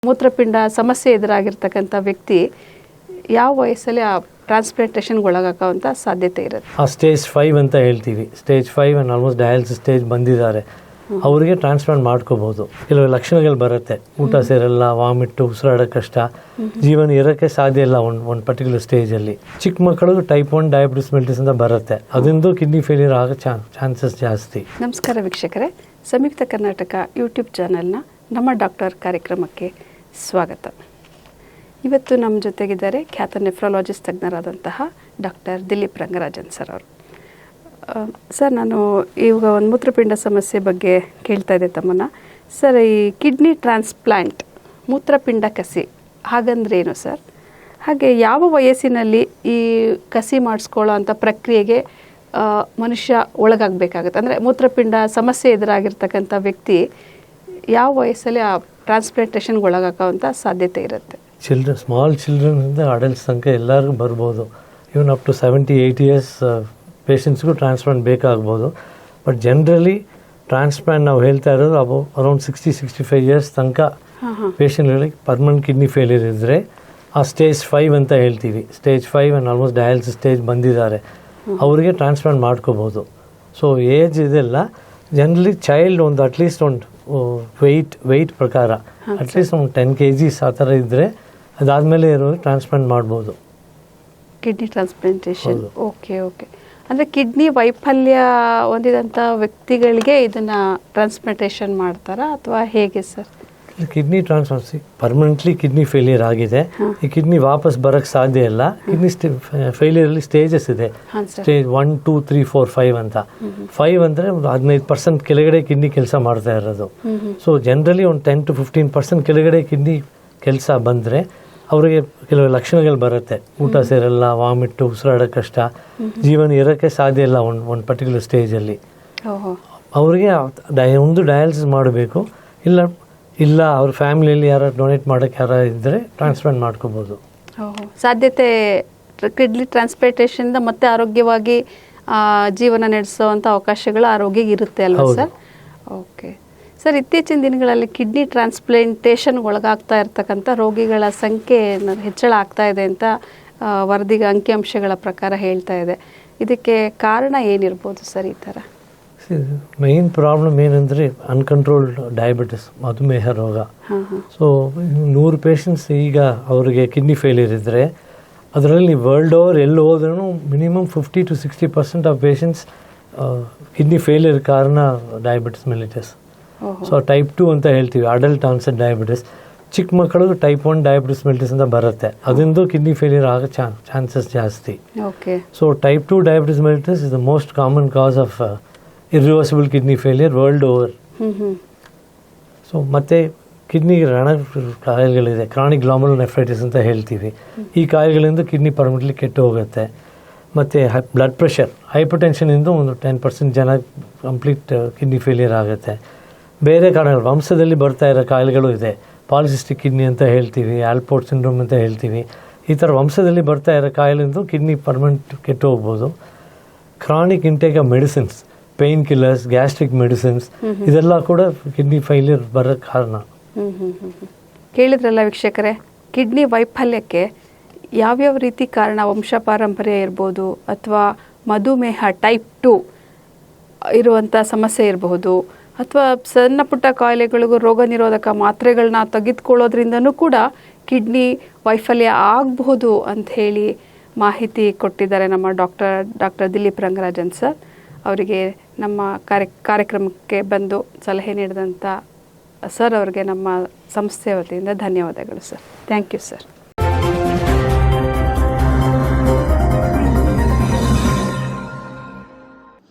ಮೂತ್ರಪಿಂಡ ಸಮಸ್ಯೆ ಎದುರಾಗಿರ್ತಕ್ಕಂಥ ವ್ಯಕ್ತಿ ಯಾವ ವಯಸ್ಸಲ್ಲಿ ಆ ಟ್ರಾನ್ಸ್ಪ್ಲಾಂಟೇಷನ್ಗೆ ಒಳಗಾಗುವಂಥ ಸಾಧ್ಯತೆ ಇರುತ್ತೆ? ಆ ಸ್ಟೇಜ್ 5 ಅಂತ ಹೇಳ್ತೀವಿ. Stage 5 and almost dialysis stage ಬಂದಿದ್ದಾರೆ, ಅವರಿಗೆ ಟ್ರಾನ್ಸ್ಪ್ಲಾಂಟ್ ಮಾಡ್ಕೋಬೋದು. ಕೆಲವು ಲಕ್ಷಣಗಳು ಬರುತ್ತೆ, ಊಟ ಸೇರಲ್ಲ, ವಾಮಿಟ್ಟು, ಉಸಿರಾಡೋಕ್ಕೆ ಕಷ್ಟ, ಜೀವನ ಇರೋಕ್ಕೆ ಸಾಧ್ಯ ಇಲ್ಲ ಒಂದು ಪರ್ಟಿಕ್ಯುಲರ್ ಸ್ಟೇಜಲ್ಲಿ. ಚಿಕ್ಕ ಮಕ್ಕಳಿಗೂ ಟೈಪ್ 1 ಡಯಾಬಿಟಿಸ್ ಮೆಲಿಟಸ್ ಅಂತ ಬರುತ್ತೆ, ಅದರಿಂದ ಕಿಡ್ನಿ ಫೇಲಿಯರ್ ಆಗೋ ಚಾನ್ಸಸ್ ಜಾಸ್ತಿ. ನಮಸ್ಕಾರ ವೀಕ್ಷಕರೇ, ಸಂಯುಕ್ತ ಕರ್ನಾಟಕ ಯೂಟ್ಯೂಬ್ ಚಾನಲ್ನ ನಮ್ಮ ಡಾಕ್ಟರ್ ಕಾರ್ಯಕ್ರಮಕ್ಕೆ ಸ್ವಾಗತ. ಇವತ್ತು ನಮ್ಮ ಜೊತೆಗಿದ್ದಾರೆ ಖ್ಯಾತ ನೆಫ್ರಾಲಜಿಸ್ಟ್ ತಜ್ಞರಾದಂತಹ ಡಾಕ್ಟರ್ ದಿಲೀಪ್ ರಂಗರಾಜನ್ ಸರ್ ಅವರು. ಸರ್, ನಾನು ಇವಾಗ ಒಂದು ಮೂತ್ರಪಿಂಡ ಸಮಸ್ಯೆ ಬಗ್ಗೆ ಕೇಳ್ತಾ ಇದ್ದೆ ತಮ್ಮನ್ನು. ಸರ್, ಈ ಕಿಡ್ನಿ ಟ್ರಾನ್ಸ್ಪ್ಲಾಂಟ್ ಮೂತ್ರಪಿಂಡ ಕಸಿ ಹಾಗಂದ್ರೆ ಏನು ಸರ್? ಹಾಗೆ ಯಾವ ವಯಸ್ಸಿನಲ್ಲಿ ಈ ಕಸಿ ಮಾಡಿಸ್ಕೊಳ್ಳೋ ಅಂಥ ಪ್ರಕ್ರಿಯೆಗೆ ಮನುಷ್ಯ ಒಳಗಾಗಬೇಕಾಗುತ್ತೆ? ಅಂದರೆ ಮೂತ್ರಪಿಂಡ ಸಮಸ್ಯೆ ಎದುರಾಗಿರ್ತಕ್ಕಂಥ ವ್ಯಕ್ತಿ ಯಾವ ವಯಸ್ಸಲ್ಲಿ ಆ ಟ್ರಾನ್ಸ್ಪ್ಲಾಂಟೇಷನ್ಗೆ ಒಳಗಾಗೋವಂಥ ಸಾಧ್ಯತೆ ಇರುತ್ತೆ? ಸ್ಮಾಲ್ ಚಿಲ್ಡ್ರನ್ನಿಂದ ಅಡಲ್ಟ್ಸ್ ತನಕ ಎಲ್ಲರಿಗೂ ಬರ್ಬೋದು. ಇವನ್ ಅಪ್ ಟು 70-80 ಇಯರ್ಸ್ ಪೇಷಂಟ್ಸ್ಗೂ ಟ್ರಾನ್ಸ್ಪ್ಲಾಂಟ್ ಬೇಕಾಗ್ಬೋದು. ಬಟ್ ಜನರಲಿ ಟ್ರಾನ್ಸ್ಪ್ಲಾಂಟ್ ನಾವು ಹೇಳ್ತಾ ಇರೋದು ಅರೌಂಡ್ 60-65 ಇಯರ್ಸ್ ತನಕ ಪೇಷಂಟ್ಗಳಿಗೆ ಪರ್ಮನೆಂಟ್ ಕಿಡ್ನಿ ಫೇಲಿಯರ್ ಇದ್ದರೆ ಆ ಸ್ಟೇಜ್ 5 ಅಂತ ಹೇಳ್ತೀವಿ. Stage 5 and almost dialysis stage ಬಂದಿದ್ದಾರೆ, ಅವರಿಗೆ ಟ್ರಾನ್ಸ್ಪ್ಲಾಂಟ್ ಮಾಡ್ಕೋಬೋದು. ಸೊ ಏಜ್ ಇದೆಲ್ಲ ಜನರಲಿ ಚೈಲ್ಡ್ ಒಂದು ಅಟ್ಲೀಸ್ಟ್ ಒಂದು ವೆಯ್ಟ್ ಪ್ರಕಾರ ಅಟ್ಲೀಸ್ಟ್ ಒಂದು 10 kgs ಆ ಥರ ಇದ್ದರೆ ಅದಾದಮೇಲೆ ಇರೋದು ಟ್ರಾನ್ಸ್ಪ್ಲಾಂಟ್ ಮಾಡ್ಬೋದು, ಕಿಡ್ನಿ ಟ್ರಾನ್ಸ್ಪ್ಲಾಂಟೇಷನ್. ಓಕೆ. ಅಂದರೆ ಕಿಡ್ನಿ ವೈಫಲ್ಯ ಹೊಂದಿದಂಥ ವ್ಯಕ್ತಿಗಳಿಗೆ ಇದನ್ನು ಟ್ರಾನ್ಸ್ಪ್ಲಾಂಟೇಷನ್ ಮಾಡ್ತಾರಾ ಅಥವಾ ಹೇಗೆ sir? Kidney transplant permanently kidney failure ಆಗಿದೆ, ಈ ಕಿಡ್ನಿ ವಾಪಸ್ ಬರೋಕ್ಕೆ ಸಾಧ್ಯ ಇಲ್ಲ. ಕಿಡ್ನಿ ಫೇಲಿಯರಲ್ಲಿ ಸ್ಟೇಜಸ್ ಇದೆ, ಸ್ಟೇಜ್ 1, 2, 3, 4, 5 ಅಂತ. 5 ಅಂದರೆ 15% ಕೆಳಗಡೆ ಕಿಡ್ನಿ ಕೆಲಸ ಮಾಡ್ತಾ ಇರೋದು. ಸೊ ಜನರಲಿ ಒಂದು 10-15% ಕೆಳಗಡೆ ಕಿಡ್ನಿ ಕೆಲಸ ಬಂದರೆ ಅವರಿಗೆ ಕೆಲವು ಲಕ್ಷಣಗಳು ಬರುತ್ತೆ, ಊಟ ಸೇರಲ್ಲ, ವಾಮಿಟ್ಟು, ಉಸಿರಾಡೋಕ್ಕೆ ಕಷ್ಟ, ಜೀವನ ಇರೋಕ್ಕೆ ಸಾಧ್ಯ ಇಲ್ಲ ಒಂದು ಪರ್ಟಿಕ್ಯುಲರ್ ಸ್ಟೇಜಲ್ಲಿ. ಅವರಿಗೆ ಒಂದು ಡಯಾಲಿಸಿಸ್ ಮಾಡಬೇಕು, ಇಲ್ಲ ಅವ್ರ ಫ್ಯಾಮಿಲಿಯಲ್ಲಿ ಯಾರು ಡೊನೇಟ್ ಮಾಡೋಕ್ಕೆ ಯಾರು ಇದ್ದರೆ ಟ್ರಾನ್ಸ್ಪ್ಲಾಂಟ್ ಮಾಡ್ಕೋಬೋದು. ಸಾಧ್ಯತೆ ಕಿಡ್ನಿ ಟ್ರಾನ್ಸ್ಪ್ಲಾಂಟೇಷನ್ದ ಮತ್ತೆ ಆರೋಗ್ಯವಾಗಿ ಜೀವನ ನಡೆಸುವಂಥ ಅವಕಾಶಗಳು ಆರೋಗ್ಯ ಇರುತ್ತೆ ಅಲ್ವಾ ಸರ್? ಓಕೆ ಸರ್, ಇತ್ತೀಚಿನ ದಿನಗಳಲ್ಲಿ ಕಿಡ್ನಿ ಟ್ರಾನ್ಸ್ಪ್ಲಾಂಟೇಷನ್ಗೆ ಒಳಗಾಗ್ತಾ ಇರ್ತಕ್ಕಂಥ ರೋಗಿಗಳ ಸಂಖ್ಯೆ ಹೆಚ್ಚಳ ಆಗ್ತಾ ಇದೆ ಅಂತ ವರದಿಗೆ ಅಂಕಿಅಂಶಗಳ ಪ್ರಕಾರ ಹೇಳ್ತಾ ಇದೆ. ಇದಕ್ಕೆ ಕಾರಣ ಏನಿರ್ಬೋದು ಸರ್? ಈ ಥರ ಮೇನ್ ಪ್ರಾಬ್ಲಮ್ ಏನಂದರೆ ಅನ್ಕಂಟ್ರೋಲ್ಡ್ ಡಯಾಬಿಟಿಸ್, ಮಧುಮೇಹ ರೋಗ. ಸೊ 100 ಪೇಷಂಟ್ಸ್ ಈಗ ಅವರಿಗೆ ಕಿಡ್ನಿ ಫೇಲಿಯರ್ ಇದ್ದರೆ ಅದರಲ್ಲಿ ವರ್ಲ್ಡ್ ಓವರ್ ಎಲ್ಲಿ ಹೋದ್ರೂ minimum 50-60% of patients kidney failure ಕಾರಣ ಡಯಾಬಿಟಿಸ್ ಮೆಲಿಟಸ್. ಸೊ ಟೈಪ್ 2 ಅಂತ ಹೇಳ್ತೀವಿ, ಅಡಲ್ಟ್ ಆನ್ಸೆಟ್ ಡಯಾಬಿಟಿಸ್. ಚಿಕ್ಕ ಮಕ್ಕಳಿಗೂ ಟೈಪ್ 1 ಡಯಾಬಿಟಿಸ್ ಮೆಲಿಟಸ್ ಅಂತ ಬರುತ್ತೆ, ಅದರಿಂದ ಕಿಡ್ನಿ ಫೇಲಿಯರ್ ಆಗೋ ಚಾನ್ಸಸ್ ಜಾಸ್ತಿ. So type 2 diabetes mellitus is the most common cos of irreversible kidney failure world over. So ಮತ್ತು ಕಿಡ್ನಿ ರಣ ಕಾಯಿಲೆಗಳಿದೆ, ಕ್ರಾನಿಕ್ ಗ್ಲಾಮರುಲರ್ ನೆಫ್ರೈಟಿಸ್ ಅಂತ ಹೇಳ್ತೀವಿ. ಈ ಕಾಯಿಲೆಗಳಿಂದ ಕಿಡ್ನಿ ಪರ್ಮನೆಂಟ್ಲಿ ಕೆಟ್ಟು ಹೋಗುತ್ತೆ. ಮತ್ತು ಬ್ಲಡ್ ಪ್ರೆಷರ್, ಹೈಪರ್ಟೆನ್ಷನಿಂದ ಒಂದು 10% ಜನ ಕಂಪ್ಲೀಟ್ ಕಿಡ್ನಿ ಫೇಲಿಯರ್ ಆಗುತ್ತೆ. ಬೇರೆ ಕಾರಣಗಳು, ವಂಶದಲ್ಲಿ ಬರ್ತಾ ಇರೋ ಕಾಯಿಲೆಗಳು ಇದೆ, ಪಾಲಿಸಿಸ್ಟಿಕ್ ಕಿಡ್ನಿ ಅಂತ ಹೇಳ್ತೀವಿ, ಆಲ್ಪೋರ್ಟ್ ಸಿಂಡ್ರೋಮ್ ಅಂತ ಹೇಳ್ತೀವಿ. ಈ ಥರ ವಂಶದಲ್ಲಿ ಬರ್ತಾ ಇರೋ ಕಾಯಿಲೆಯಿಂದ ಕಿಡ್ನಿ ಪರ್ಮನೆಂಟ್ ಕೆಟ್ಟು ಹೋಗ್ಬೋದು. Chronic intake of medicines, pain killers, gastric medicines, ಇದೆಲ್ಲ ಕೂಡ ಕಿಡ್ನಿ ಫೇಲಿಯರ್ ಬರೋಕ್ಕೆ ಕಾರಣ. ಕೇಳಿದ್ರಲ್ಲ ವೀಕ್ಷಕರೇ, ಕಿಡ್ನಿ ವೈಫಲ್ಯಕ್ಕೆ ಯಾವ್ಯಾವ ರೀತಿ ಕಾರಣ, ವಂಶ ಪಾರಂಪರ್ಯ ಇರ್ಬೋದು ಅಥವಾ ಮಧುಮೇಹ ಟೈಪ್ 2 ಇರುವಂಥ ಸಮಸ್ಯೆ ಇರಬಹುದು, ಅಥವಾ ಸಣ್ಣ ಪುಟ್ಟ ಕಾಯಿಲೆಗಳಿಗೂ ರೋಗ ನಿರೋಧಕ ಮಾತ್ರೆಗಳನ್ನ ತೆಗೆದುಕೊಳ್ಳೋದ್ರಿಂದನೂ ಕೂಡ ಕಿಡ್ನಿ ವೈಫಲ್ಯ ಆಗಬಹುದು ಅಂತ ಹೇಳಿ ಮಾಹಿತಿ ಕೊಟ್ಟಿದ್ದಾರೆ ನಮ್ಮ ಡಾಕ್ಟರ್ ದಿಲೀಪ್ ರಂಗರಾಜನ್ ಸರ್. ಅವರಿಗೆ ನಮ್ಮ ಕಾರ್ಯಕ್ರಮಕ್ಕೆ ಬಂದು ಸಲಹೆ ನೀಡಿದಂಥ ಸರ್ ಅವರಿಗೆ ನಮ್ಮ ಸಂಸ್ಥೆ ವತಿಯಿಂದ ಧನ್ಯವಾದಗಳು ಸರ್. Thank you sir.